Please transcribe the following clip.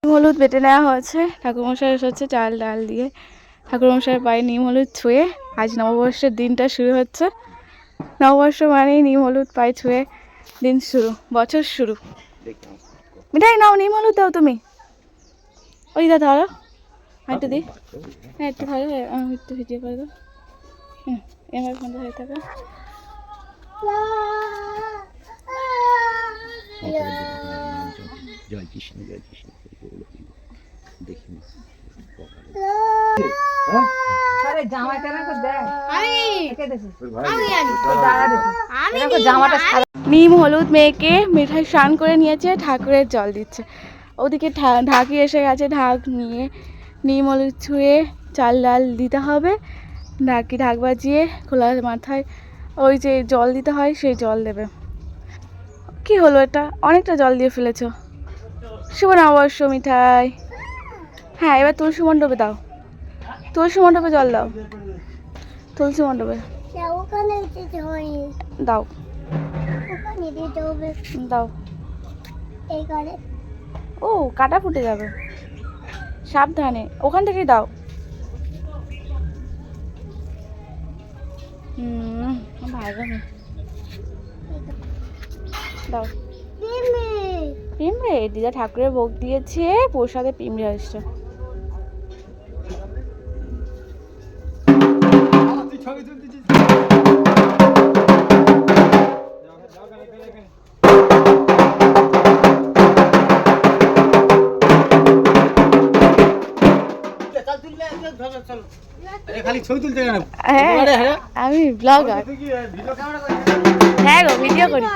হলুদ বেটে নেওয়া হয়েছে, ঠাকুরমশাই হচ্ছে চাল ডাল দিয়ে ঠাকুরমশাইয়ের পায়ে নিম হলুদ ছুঁয়ে আজ নববর্ষের দিনটা শুরু হচ্ছে। নববর্ষ মানেই নিম হলুদ পায়ে ছুঁয়ে দিন শুরু, বছর শুরু। মিঠাই নাও, নিম হলুদ দাও তুমি। ওই দা ধরো, একটু দিই, হ্যাঁ একটু ধরো, একটু ভিডিও করে দাও। এবার ফোনটা হয়ে থাকে। জয় কৃষ্ণ জয় কৃষ্ণ দেখি নিম হলুদ মেয়েকে মিঠাই স্নান করে নিয়েছে, ঠাকুরের জল দিচ্ছে। ওদিকে ঢাকি এসে গেছে, ঢাক নিয়ে নিম হলুদ ছুঁয়ে চাল ডাল দিতে হবে। ঢাক বাজিয়ে খোলা মাথায় ওই যে জল দিতে হয় সেই জল দেবে। কি হলো এটা, অনেকটা জল দিয়ে ফেলেছ। শুভ নববর্ষ মিঠাই। হ্যাঁ এবার তুলসী মণ্ডপে দাও, তুলসী মণ্ডপে জল দাও, তুলসী মণ্ডপে দাও দাও। ও কাটা ফুটে যাবে, সাবধানে, ওখান থেকেই দাও। ভালো দাও। পিমড়ে দিদা ঠাকুরের ভোগ দিয়েছে, প্রসাদে পিমড়ে আসছে। আমি ব্লগার, হ্যাঁ গো ভিডিও করি।